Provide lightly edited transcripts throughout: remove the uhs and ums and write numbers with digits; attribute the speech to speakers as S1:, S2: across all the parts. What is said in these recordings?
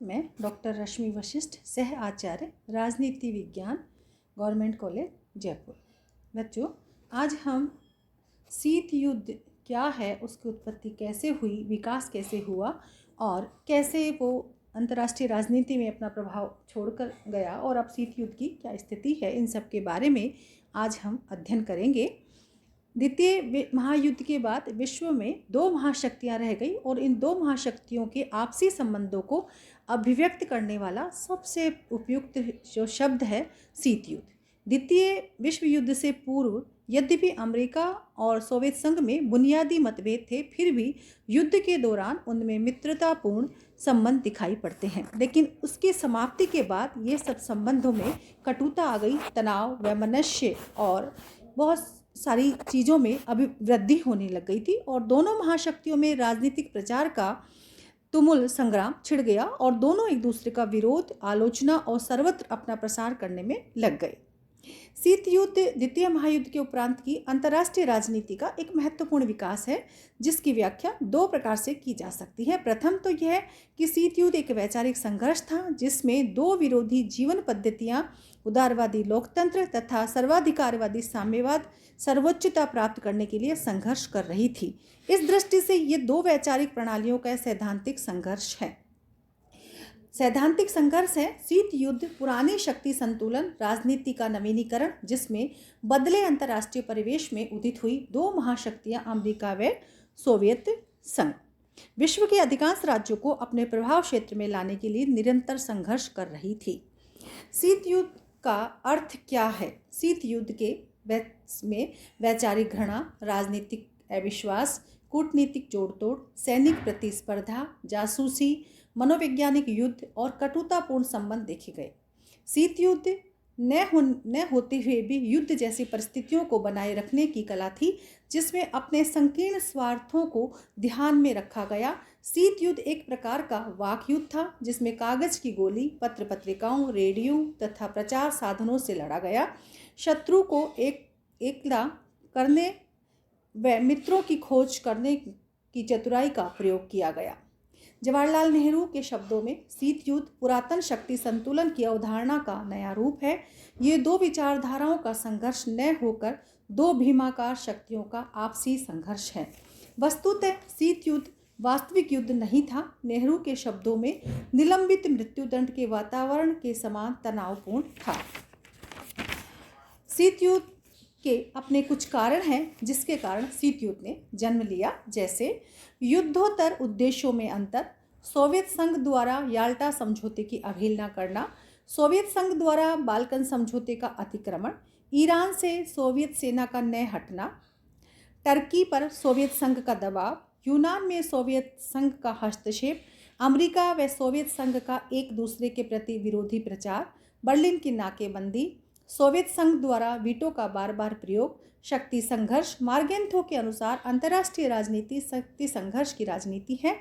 S1: मैं डॉक्टर रश्मि वशिष्ठ, सह आचार्य राजनीति विज्ञान, गवर्नमेंट कॉलेज जयपुर। बच्चों, आज हम शीत युद्ध क्या है, उसकी उत्पत्ति कैसे हुई, विकास कैसे हुआ और कैसे वो अंतर्राष्ट्रीय राजनीति में अपना प्रभाव छोड़कर गया और अब शीत युद्ध की क्या स्थिति है, इन सब के बारे में आज हम अध्ययन करेंगे। द्वितीय महायुद्ध के बाद विश्व में दो महाशक्तियां रह गई और इन दो महाशक्तियों के आपसी संबंधों को अभिव्यक्त करने वाला सबसे उपयुक्त जो शब्द है शीत युद्ध। द्वितीय विश्व युद्ध से पूर्व यद्यपि अमेरिका और सोवियत संघ में बुनियादी मतभेद थे, फिर भी युद्ध के दौरान उनमें मित्रतापूर्ण संबंध दिखाई पड़ते हैं, लेकिन उसकी समाप्ति के बाद ये सब संबंधों में कटुता आ गई, तनाव, वैमनस्य और बहुत सारी चीज़ों में अभिवृद्धि होने लग गई थी और दोनों महाशक्तियों में राजनीतिक प्रचार का तुमुल संग्राम छिड़ गया और दोनों एक दूसरे का विरोध, आलोचना और सर्वत्र अपना प्रसार करने में लग गए। शीत युद्ध द्वितीय महायुद्ध के उपरांत की अंतर्राष्ट्रीय राजनीति का एक महत्वपूर्ण विकास है, जिसकी व्याख्या दो प्रकार से की जा सकती है। प्रथम तो यह कि शीत युद्ध एक वैचारिक संघर्ष था, जिसमें दो विरोधी जीवन पद्धतियां, उदारवादी लोकतंत्र तथा सर्वाधिकारवादी साम्यवाद, सर्वोच्चता प्राप्त करने के लिए संघर्ष कर रही थी। इस दृष्टि से ये दो वैचारिक प्रणालियों का सैद्धांतिक संघर्ष है। सैद्धांतिक संघर्ष है शीत युद्ध पुराने शक्ति संतुलन राजनीति का नवीनीकरण, जिसमें बदले अंतर्राष्ट्रीय परिवेश में उदित हुई दो महाशक्तियां अमेरिका व सोवियत संघ विश्व के अधिकांश राज्यों को अपने प्रभाव क्षेत्र में लाने के लिए निरंतर संघर्ष कर रही थी। शीत युद्ध का अर्थ क्या है? शीत युद्ध के में वैचारिक घृणा, राजनीतिक अविश्वास, कूटनीतिक जोड़तोड़, सैनिक प्रतिस्पर्धा, जासूसी, मनोवैज्ञानिक युद्ध और कटुतापूर्ण संबंध देखे गए। शीत युद्ध न होते हुए भी युद्ध जैसी परिस्थितियों को बनाए रखने की कला थी, जिसमें अपने संकीर्ण स्वार्थों को ध्यान में रखा गया। शीत युद्ध एक प्रकार का वाक युद्ध था, जिसमें कागज की गोली, पत्र पत्रिकाओं, रेडियो तथा प्रचार साधनों से लड़ा गया। शत्रु को एकला करने व मित्रों की खोज करने की चतुराई का प्रयोग किया गया। जवाहरलाल नेहरू के शब्दों में शीत युद्ध पुरातन शक्ति संतुलन की अवधारणा का नया रूप है। ये दो विचारधाराओं का संघर्ष न होकर दो भीमाकार शक्तियों का आपसी संघर्ष है। वस्तुतः शीत युद्ध वास्तविक युद्ध नहीं था। नेहरू के शब्दों में निलंबित मृत्युदंड के वातावरण के समान तनावपूर्ण था। शीत युद्ध के अपने कुछ कारण हैं जिसके कारण शीत युद्ध ने जन्म लिया, जैसे युद्धोत्तर उद्देश्यों में अंतर, सोवियत संघ द्वारा याल्टा समझौते की अवहेलना करना, सोवियत संघ द्वारा बाल्कन समझौते का अतिक्रमण, ईरान से सोवियत सेना का न हटना, टर्की पर सोवियत संघ का दबाव, यूनान में सोवियत संघ का हस्तक्षेप, अमेरिका व सोवियत संघ का एक दूसरे के प्रति विरोधी प्रचार, बर्लिन की नाकेबंदी, सोवियत संघ द्वारा वीटो का बार बार प्रयोग, शक्ति संघर्ष। मार्गेंथो के अनुसार अंतर्राष्ट्रीय राजनीति शक्ति संघर्ष की राजनीति है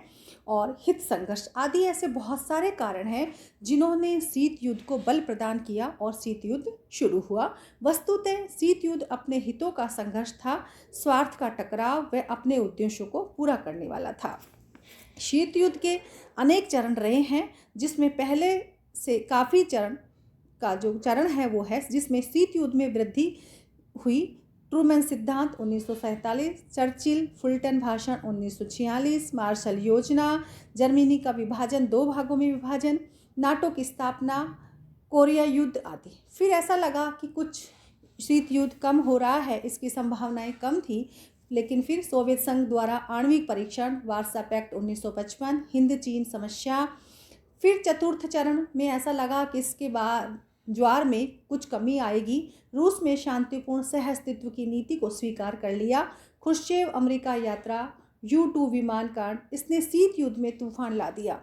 S1: और हित संघर्ष आदि ऐसे बहुत सारे कारण हैं जिन्होंने शीत युद्ध को बल प्रदान किया और शीत युद्ध शुरू हुआ। वस्तुतः शीत युद्ध अपने हितों का संघर्ष था, स्वार्थ का टकराव व अपने उद्देश्यों को पूरा करने वाला था। शीत युद्ध के अनेक चरण रहे हैं, जिसमें पहले से काफ़ी चरण का जो चरण है वो है जिसमें शीत युद्ध में वृद्धि हुई। ट्रूमैन सिद्धांत 1947, चर्चिल फुलटन भाषण 1946, मार्शल योजना, जर्मनी का विभाजन, दो भागों में विभाजन, नाटो की स्थापना, कोरिया युद्ध आदि। फिर ऐसा लगा कि कुछ शीत युद्ध कम हो रहा है, इसकी संभावनाएं कम थी, लेकिन फिर सोवियत संघ द्वारा आणविक परीक्षण, वार्सा पैक्ट 1955, हिंद चीन समस्या। फिर चतुर्थ चरण में ऐसा लगा कि इसके बाद ज्वार में कुछ कमी आएगी। रूस में शांतिपूर्ण सह अस्तित्व की नीति को स्वीकार कर लिया। खुश्चेव अमेरिका यात्रा, U-2 विमान कांड, इसने शीत युद्ध में तूफान ला दिया।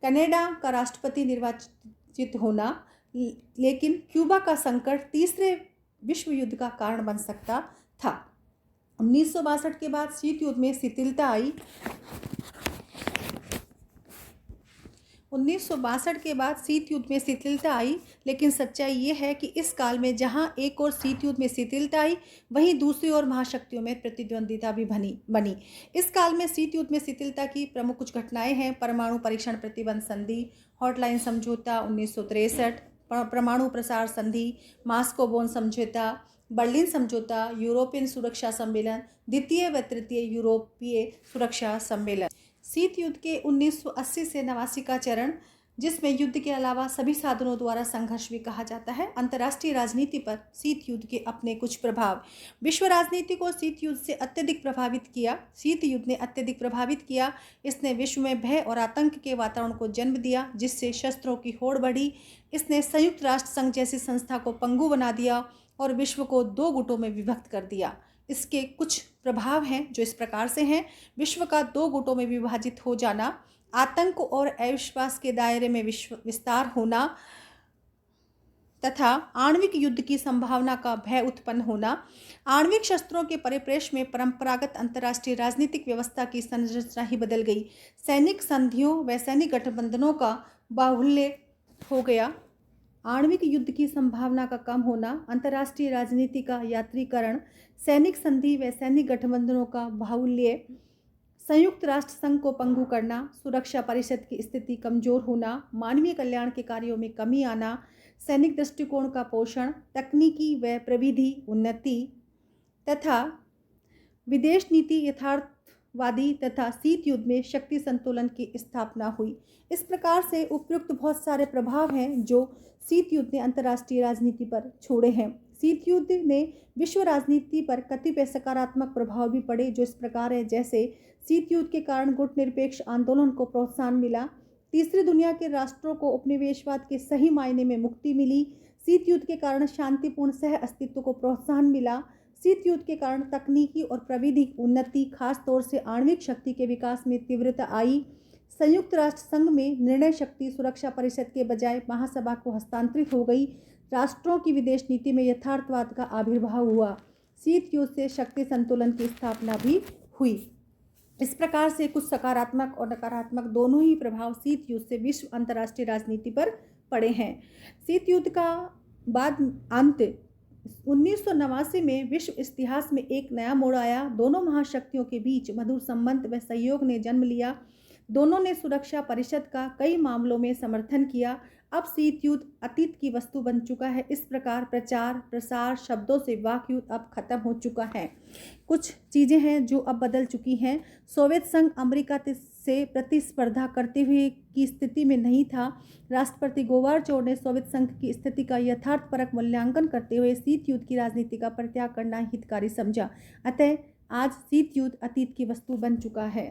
S1: कनाडा का राष्ट्रपति निर्वाचित होना, लेकिन क्यूबा का संकट तीसरे विश्व युद्ध का कारण बन सकता था। 1962 के बाद शीत युद्ध में शिथिलता आई 1962 के बाद शीत युद्ध में शिथिलता आई, लेकिन सच्चाई ये है कि इस काल में जहां एक और शीत युद्ध में शिथिलता आई, वहीं दूसरी ओर महाशक्तियों में प्रतिद्वंदिता भी बनी। इस काल में शीत युद्ध में शिथिलता की प्रमुख कुछ घटनाएं हैं: परमाणु परीक्षण प्रतिबंध संधि, हॉटलाइन समझौता 1963, परमाणु प्रसार संधि, मास्को बोन समझौता, बर्लिन समझौता, यूरोपियन सुरक्षा सम्मेलन, द्वितीय व तृतीय यूरोपीय सुरक्षा सम्मेलन। शीत युद्ध के 1980 से 89 का चरण, जिसमें युद्ध के अलावा सभी साधनों द्वारा संघर्ष भी कहा जाता है। अंतर्राष्ट्रीय राजनीति पर शीत युद्ध के अपने कुछ प्रभाव। विश्व राजनीति को शीत युद्ध से अत्यधिक प्रभावित किया। शीत युद्ध ने अत्यधिक प्रभावित किया। इसने विश्व में भय और आतंक के वातावरण को जन्म दिया, जिससे शस्त्रों की होड़ बढ़ी। इसने संयुक्त राष्ट्र संघ जैसी संस्था को पंगु बना दिया और विश्व को दो गुटों में विभक्त कर दिया। इसके कुछ प्रभाव हैं जो इस प्रकार से हैं: विश्व का दो गुटों में विभाजित हो जाना, आतंक और अविश्वास के दायरे में विस्तार होना तथा आणविक युद्ध की संभावना का भय उत्पन्न होना। आणविक शस्त्रों के परिप्रेक्ष्य में परंपरागत अंतर्राष्ट्रीय राजनीतिक व्यवस्था की संरचना ही बदल गई। सैनिक संधियों व सैनिक गठबंधनों का बाहुल्य हो गया। आणविक युद्ध की संभावना का कम होना, अंतर्राष्ट्रीय राजनीति का यात्रीकरण, सैनिक संधि व सैनिक गठबंधनों का बाहुल्य, संयुक्त राष्ट्र संघ को पंगु करना, सुरक्षा परिषद की स्थिति कमजोर होना, मानवीय कल्याण के कार्यों में कमी आना, सैनिक दृष्टिकोण का पोषण, तकनीकी व प्रविधि उन्नति तथा विदेश नीति यथार्थवादी तथा शीत युद्ध में शक्ति संतुलन की स्थापना हुई। इस प्रकार से उपयुक्त बहुत सारे प्रभाव हैं जो शीत युद्ध ने अंतर्राष्ट्रीय राजनीति पर छोड़े हैं। शीत युद्ध ने विश्व राजनीति पर कतिपय सकारात्मक प्रभाव भी पड़े, जो इस प्रकार है: जैसे शीत युद्ध के कारण गुट निरपेक्ष आंदोलन को प्रोत्साहन मिला। तीसरी दुनिया के राष्ट्रों को उपनिवेशवाद के सही मायने में मुक्ति मिली। शीत युद्ध के कारण शांतिपूर्ण सह अस्तित्व को प्रोत्साहन मिला। शीत युद्ध के कारण तकनीकी और प्रविधिक उन्नति, खास तौर से आणविक शक्ति के विकास में तीव्रता आई। संयुक्त राष्ट्र संघ में निर्णय शक्ति सुरक्षा परिषद के बजाय महासभा को हस्तांतरित हो गई। राष्ट्रों की विदेश नीति में यथार्थवाद का आविर्भाव हुआ। शीत युद्ध से शक्ति संतुलन की स्थापना भी हुई। इस प्रकार से कुछ सकारात्मक और नकारात्मक दोनों ही प्रभाव शीत युद्ध से विश्व अंतर्राष्ट्रीय राजनीति पर पड़े हैं। शीत युद्ध का बाद अंत 1989 में विश्व इतिहास में एक नया मोड़ आया। दोनों महाशक्तियों के बीच मधुर संबंध व सहयोग ने जन्म लिया। दोनों ने सुरक्षा परिषद का कई मामलों में समर्थन किया। अब शीत युद्ध अतीत की वस्तु बन चुका है। इस प्रकार प्रचार प्रसार शब्दों से वाक युद्ध अब खत्म हो चुका है। कुछ चीज़ें हैं जो अब बदल चुकी हैं। सोवियत संघ अमेरिका से प्रतिस्पर्धा करते हुए की स्थिति में नहीं था। राष्ट्रपति गोर्बाचोव ने सोवियत संघ की स्थिति का यथार्थपरक मूल्यांकन करते हुए शीत युद्ध की राजनीति का परित्याग करना हितकारी समझा। अतः आज शीत युद्ध अतीत की वस्तु बन चुका है।